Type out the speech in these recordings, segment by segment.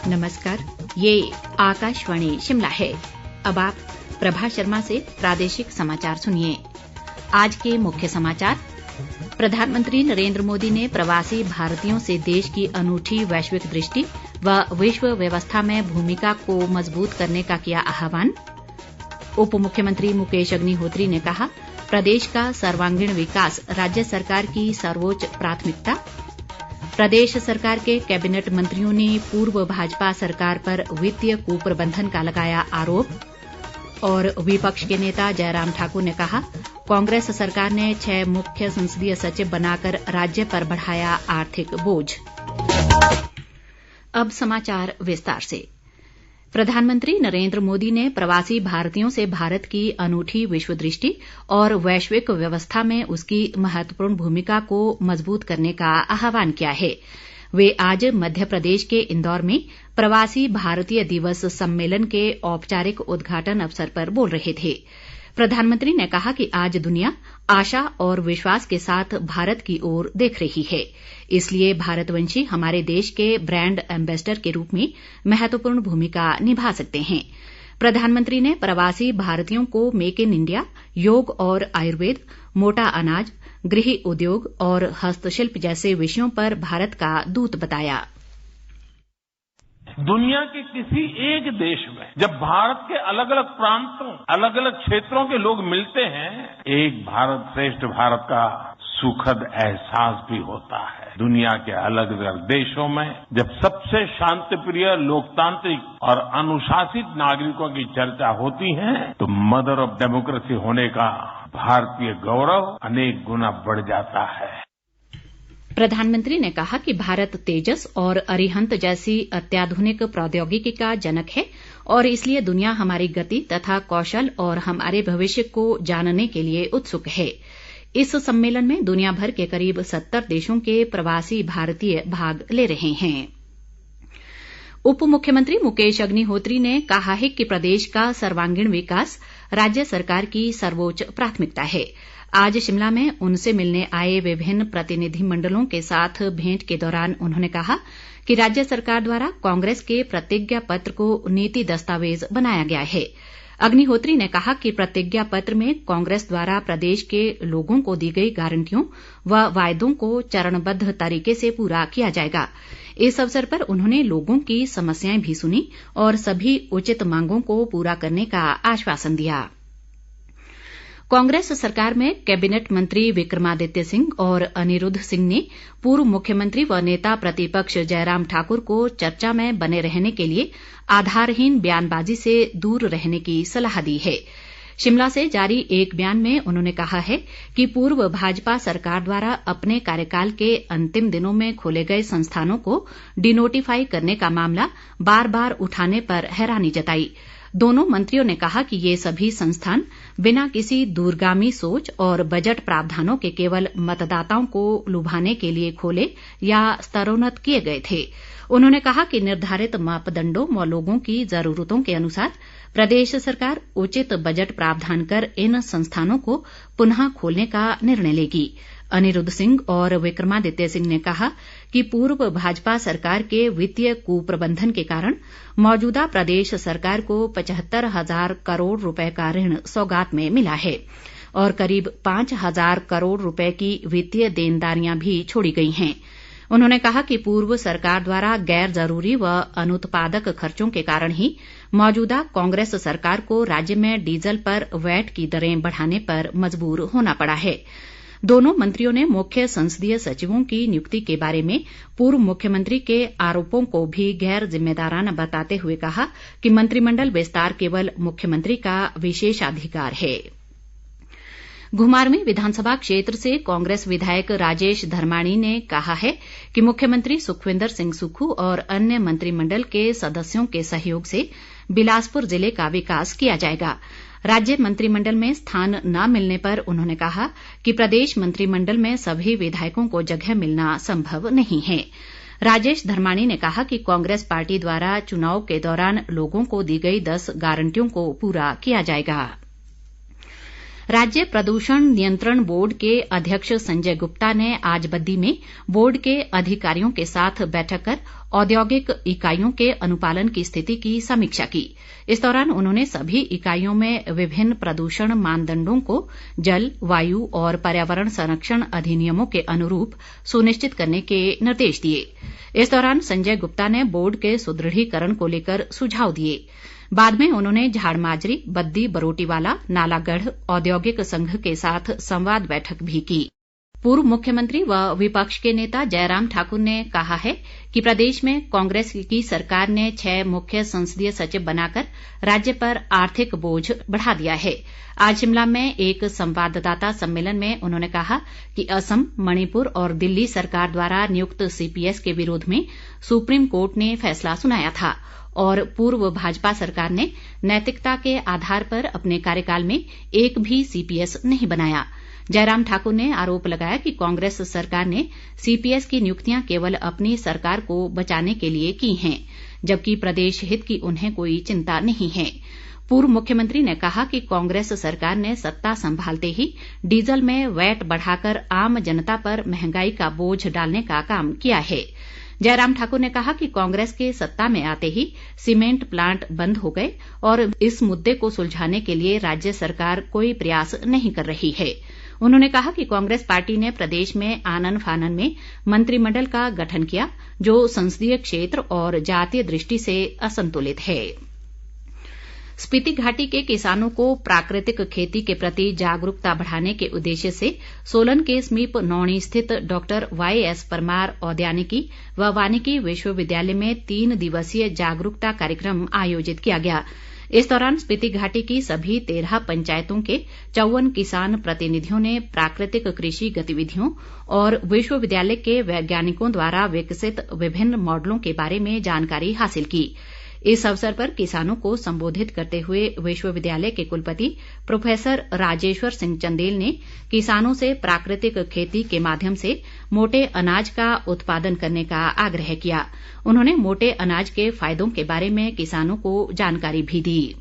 नमस्कार, ये आकाशवाणी शिमला है। अब आप प्रभा शर्मा से प्रादेशिक समाचार सुनिए। आज के मुख्य समाचार। प्रधानमंत्री नरेंद्र मोदी ने प्रवासी भारतीयों से देश की अनूठी वैश्विक दृष्टि व विश्व व्यवस्था में भूमिका को मजबूत करने का किया आह्वान। उप मुख्यमंत्री मुकेश अग्निहोत्री ने कहा, प्रदेश का सर्वांगीण विकास राज्य सरकार की सर्वोच्च प्राथमिकता। प्रदेश सरकार के कैबिनेट मंत्रियों ने पूर्व भाजपा सरकार पर वित्तीय कुप्रबंधन का लगाया आरोप। और विपक्ष के नेता जयराम ठाकुर ने कहा, कांग्रेस सरकार ने 6 मुख्य संसदीय सचिव बनाकर राज्य पर बढ़ाया आर्थिक बोझ। अब समाचार विस्तार से। प्रधानमंत्री नरेंद्र मोदी ने प्रवासी भारतीयों से भारत की अनूठी विश्व दृष्टि और वैश्विक व्यवस्था में उसकी महत्वपूर्ण भूमिका को मजबूत करने का आह्वान किया है। वे आज मध्य प्रदेश के इंदौर में प्रवासी भारतीय दिवस सम्मेलन के औपचारिक उद्घाटन अवसर पर बोल रहे थे। प्रधानमंत्री ने कहा कि आज दुनिया आशा और विश्वास के साथ भारत की ओर देख रही है, इसलिए भारतवंशी हमारे देश के ब्रांड एम्बेसडर के रूप में महत्वपूर्ण भूमिका निभा सकते हैं। प्रधानमंत्री ने प्रवासी भारतीयों को मेक इन इंडिया, योग और आयुर्वेद, मोटा अनाज, गृह उद्योग और हस्तशिल्प जैसे विषयों पर भारत का दूत बताया। दुनिया के किसी एक देश में जब भारत के अलग अलग प्रांतों, अलग अलग क्षेत्रों के लोग मिलते हैं, एक भारत श्रेष्ठ भारत का सुखद एहसास भी होता है। दुनिया के अलग अलग देशों में जब सबसे शांतिप्रिय, लोकतांत्रिक और अनुशासित नागरिकों की चर्चा होती है, तो मदर ऑफ डेमोक्रेसी होने का भारतीय गौरव अनेक गुना बढ़ जाता है। प्रधानमंत्री ने कहा कि भारत तेजस और अरिहंत जैसी अत्याधुनिक प्रौद्योगिकी का जनक है और इसलिए दुनिया हमारी गति तथा कौशल और हमारे भविष्य को जानने के लिए उत्सुक है। इस सम्मेलन में दुनिया भर के करीब 70 देशों के प्रवासी भारतीय भाग ले रहे हैं। उप मुख्यमंत्री मुकेश अग्निहोत्री ने कहा है कि प्रदेश का सर्वांगीण विकास राज्य सरकार की सर्वोच्च प्राथमिकता है। आज शिमला में उनसे मिलने आए विभिन्न प्रतिनिधिमंडलों के साथ भेंट के दौरान उन्होंने कहा कि राज्य सरकार द्वारा कांग्रेस के प्रतिज्ञा पत्र को नीति दस्तावेज बनाया गया है। अग्निहोत्री ने कहा कि प्रतिज्ञा पत्र में कांग्रेस द्वारा प्रदेश के लोगों को दी गई गारंटियों व वायदों को चरणबद्ध तरीके से पूरा किया जाएगा। इस अवसर पर उन्होंने लोगों की समस्याएं भी सुनी और सभी उचित मांगों को पूरा करने का आश्वासन दिया। कांग्रेस सरकार में कैबिनेट मंत्री विक्रमादित्य सिंह और अनिरुद्ध सिंह ने पूर्व मुख्यमंत्री व नेता प्रतिपक्ष जयराम ठाकुर को चर्चा में बने रहने के लिए आधारहीन बयानबाजी से दूर रहने की सलाह दी है। शिमला से जारी एक बयान में उन्होंने कहा है कि पूर्व भाजपा सरकार द्वारा अपने कार्यकाल के अंतिम दिनों में खोले गए संस्थानों को डिनोटिफाई करने का मामला बार बार उठाने पर हैरानी जताई। दोनों मंत्रियों ने कहा कि ये सभी संस्थान बिना किसी दूरगामी सोच और बजट प्रावधानों के केवल मतदाताओं को लुभाने के लिए खोले या स्तरोन्नत किए गए थे। उन्होंने कहा कि निर्धारित मापदंडों व लोगों की जरूरतों के अनुसार प्रदेश सरकार उचित बजट प्रावधान कर इन संस्थानों को पुनः खोलने का निर्णय लेगी। अनिरुद्ध सिंह और विक्रमादित्य सिंह ने कहा कि पूर्व भाजपा सरकार के वित्तीय कुप्रबंधन के कारण मौजूदा प्रदेश सरकार को 75,000 करोड़ रुपए का ऋण सौगात में मिला है और करीब 5,000 करोड़ रुपए की वित्तीय देनदारियां भी छोड़ी गई हैं। उन्होंने कहा कि पूर्व सरकार द्वारा गैर जरूरी व अनुत्पादक खर्चों के कारण ही मौजूदा कांग्रेस सरकार को राज्य में डीजल पर वैट की दरें बढ़ाने पर मजबूर होना पड़ा है। दोनों मंत्रियों ने मुख्य संसदीय सचिवों की नियुक्ति के बारे में पूर्व मुख्यमंत्री के आरोपों को भी गैर जिम्मेदाराना बताते हुए कहा कि मंत्रिमंडल विस्तार केवल मुख्यमंत्री का विशेषाधिकार है। घुमारवीं विधानसभा क्षेत्र से कांग्रेस विधायक राजेश धर्माणी ने कहा है कि मुख्यमंत्री सुखविंदर सिंह सुक्खू और अन्य मंत्रिमंडल के सदस्यों के सहयोग से बिलासपुर जिले का विकास किया जाएगा। राज्य मंत्रिमंडल में स्थान न मिलने पर उन्होंने कहा कि प्रदेश मंत्रिमंडल में सभी विधायकों को जगह मिलना संभव नहीं है। राजेश धर्माणी ने कहा कि कांग्रेस पार्टी द्वारा चुनाव के दौरान लोगों को दी गई 10 गारंटियों को पूरा किया जाएगा। राज्य प्रदूषण नियंत्रण बोर्ड के अध्यक्ष संजय गुप्ता ने आज बद्दी में बोर्ड के अधिकारियों के साथ बैठक कर औद्योगिक इकाइयों के अनुपालन की स्थिति की समीक्षा की। इस दौरान उन्होंने सभी इकाइयों में विभिन्न प्रदूषण मानदंडों को जल, वायु और पर्यावरण संरक्षण अधिनियमों के अनुरूप सुनिश्चित करने के निर्देश दिए। इस दौरान संजय गुप्ता ने बोर्ड के सुदृढ़ीकरण को लेकर सुझाव दिए। बाद में उन्होंने झाड़माजरी, बद्दी, बरोटीवाला, नालागढ़ औद्योगिक संघ के साथ संवाद बैठक भी की। पूर्व मुख्यमंत्री व विपक्ष के नेता जयराम ठाकुर ने कहा है कि प्रदेश में कांग्रेस की सरकार ने 6 मुख्य संसदीय सचिव बनाकर राज्य पर आर्थिक बोझ बढ़ा दिया है। आज शिमला में एक संवाददाता सम्मेलन में उन्होंने कहा कि असम, मणिपुर और दिल्ली सरकार द्वारा नियुक्त सीपीएस के विरोध में सुप्रीम कोर्ट ने फैसला सुनाया था और पूर्व भाजपा सरकार ने नैतिकता के आधार पर अपने कार्यकाल में एक भी सीपीएस नहीं बनाया। जयराम ठाकुर ने आरोप लगाया कि कांग्रेस सरकार ने सीपीएस की नियुक्तियां केवल अपनी सरकार को बचाने के लिए की हैं, जबकि प्रदेश हित की उन्हें कोई चिंता नहीं है। पूर्व मुख्यमंत्री ने कहा कि कांग्रेस सरकार ने सत्ता संभालते ही डीजल में वैट बढ़ाकर आम जनता पर महंगाई का बोझ डालने का काम किया है। जयराम ठाकुर ने कहा कि कांग्रेस के सत्ता में आते ही सीमेंट प्लांट बंद हो गए और इस मुद्दे को सुलझाने के लिए राज्य सरकार कोई प्रयास नहीं कर रही है। उन्होंने कहा कि कांग्रेस पार्टी ने प्रदेश में आनन फानन में मंत्रिमंडल का गठन किया, जो संसदीय क्षेत्र और जातीय दृष्टि से असंतुलित है। स्पीति घाटी के किसानों को प्राकृतिक खेती के प्रति जागरूकता बढ़ाने के उद्देश्य से सोलन के समीप नौणी स्थित डॉक्टर YS परमार औद्यानिकी व वानिकी विश्वविद्यालय में 3 दिवसीय जागरूकता कार्यक्रम आयोजित किया गया। इस दौरान स्पीति घाटी की सभी 13 पंचायतों के 54 किसान प्रतिनिधियों ने प्राकृतिक कृषि गतिविधियों और विश्वविद्यालय के वैज्ञानिकों द्वारा विकसित विभिन्न मॉडलों के बारे में जानकारी हासिल की। इस अवसर पर किसानों को संबोधित करते हुए विश्वविद्यालय के कुलपति प्रोफेसर राजेश्वर सिंह चंदेल ने किसानों से प्राकृतिक खेती के माध्यम से मोटे अनाज का उत्पादन करने का आग्रह किया। उन्होंने मोटे अनाज के फायदों के बारे में किसानों को जानकारी भी दी।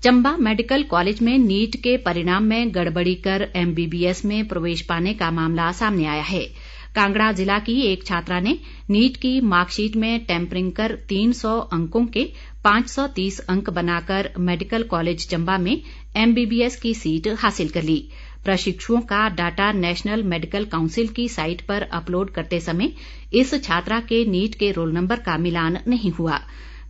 चंबा मेडिकल कॉलेज में नीट के परिणाम में गड़बड़ी कर MBBS में प्रवेश पाने का मामला सामने आया है। कांगड़ा जिला की एक छात्रा ने नीट की मार्कशीट में टेम्परिंग कर 300 अंकों के 530 अंक बनाकर मेडिकल कॉलेज चंबा में MBBS की सीट हासिल कर ली। प्रशिक्षुओं का डाटा नेशनल मेडिकल काउंसिल की साइट पर अपलोड करते समय इस छात्रा के नीट के रोल नंबर का मिलान नहीं हुआ।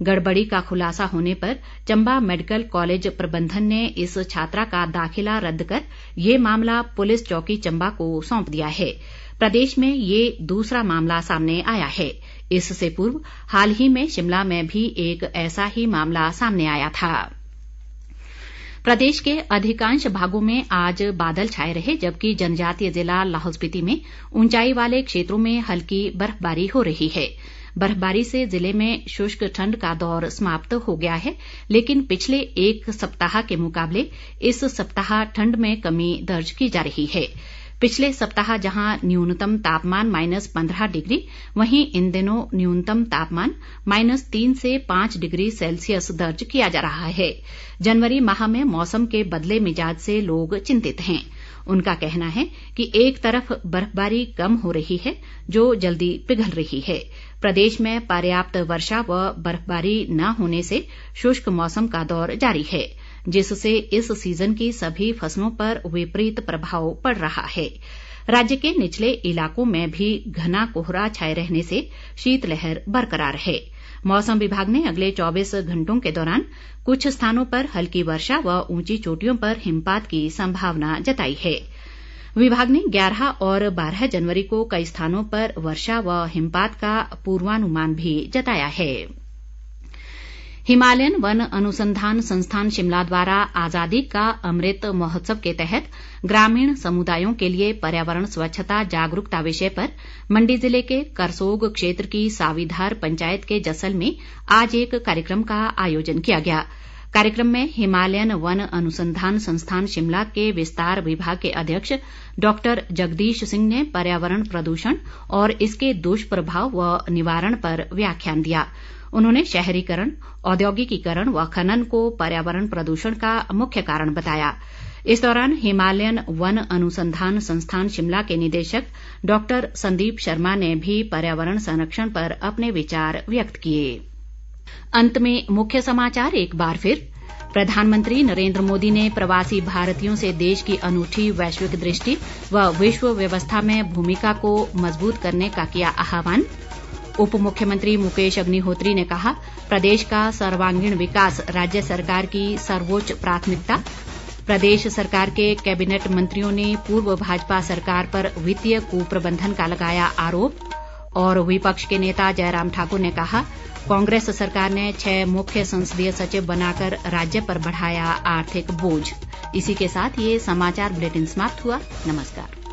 गड़बड़ी का खुलासा होने पर चंबा मेडिकल कॉलेज प्रबंधन ने इस छात्रा का दाखिला रद्द कर ये मामला पुलिस चौकी चंबा को सौंप दिया है। प्रदेश में ये दूसरा मामला सामने आया है। इससे पूर्व हाल ही में शिमला में भी एक ऐसा ही मामला सामने आया था। प्रदेश के अधिकांश भागों में आज बादल छाए रहे, जबकि जनजातीय जिला लाहौल स्पीति में ऊंचाई वाले क्षेत्रों में हल्की बर्फबारी हो रही है। बर्फबारी से जिले में शुष्क ठंड का दौर समाप्त हो गया है, लेकिन पिछले एक सप्ताह के मुकाबले इस सप्ताह ठंड में कमी दर्ज की जा रही है। पिछले सप्ताह जहां न्यूनतम तापमान -15 डिग्री, वहीं इन दिनों न्यूनतम तापमान -3 से 5 डिग्री सेल्सियस दर्ज किया जा रहा है। जनवरी माह में मौसम के बदले मिजाज से लोग चिंतित हैं। उनका कहना है कि एक तरफ बर्फबारी कम हो रही है, जो जल्दी पिघल रही है। प्रदेश में पर्याप्त वर्षा व बर्फबारी न होने से शुष्क मौसम का दौर जारी है, जिससे इस सीजन की सभी फसलों पर विपरीत प्रभाव पड़ रहा है। राज्य के निचले इलाकों में भी घना कोहरा छाए रहने से शीतलहर बरकरार है। मौसम विभाग ने अगले 24 घंटों के दौरान कुछ स्थानों पर हल्की वर्षा व ऊंची चोटियों पर हिमपात की संभावना जताई है। विभाग ने 11 और 12 जनवरी को कई स्थानों पर वर्षा व हिमपात का पूर्वानुमान भी जताया है। हिमालयन वन अनुसंधान संस्थान शिमला द्वारा आजादी का अमृत महोत्सव के तहत ग्रामीण समुदायों के लिए पर्यावरण स्वच्छता जागरूकता विषय पर मंडी जिले के करसोग क्षेत्र की सावीधार पंचायत के जसल में आज एक कार्यक्रम का आयोजन किया गया। कार्यक्रम में हिमालयन वन अनुसंधान संस्थान शिमला के विस्तार विभाग के अध्यक्ष डॉक्टर जगदीश सिंह ने पर्यावरण प्रदूषण और इसके दुष्प्रभाव व निवारण पर व्याख्यान दिया। उन्होंने शहरीकरण, औद्योगिकीकरण व खनन को पर्यावरण प्रदूषण का मुख्य कारण बताया। इस दौरान हिमालयन वन अनुसंधान संस्थान शिमला के निदेशक डॉक्टर संदीप शर्मा ने भी पर्यावरण संरक्षण पर अपने विचार व्यक्त किए। अंत में मुख्य समाचार एक बार फिर। प्रधानमंत्री नरेंद्र मोदी ने प्रवासी भारतीयों से देश की अनूठी वैश्विक दृष्टि व विश्व व्यवस्था में भूमिका को मजबूत करने का किया आह्वान। उप मुख्यमंत्री मुकेश अग्निहोत्री ने कहा, प्रदेश का सर्वांगीण विकास राज्य सरकार की सर्वोच्च प्राथमिकता। प्रदेश सरकार के कैबिनेट मंत्रियों ने पूर्व भाजपा सरकार पर वित्तीय कुप्रबंधन का लगाया आरोप। और विपक्ष के नेता जयराम ठाकुर ने कहा, कांग्रेस सरकार ने 6 मुख्य संसदीय सचिव बनाकर राज्य पर बढ़ाया आर्थिक बोझ। इसी के साथ ये समाचार बुलेटिन समाप्त हुआ। नमस्कार।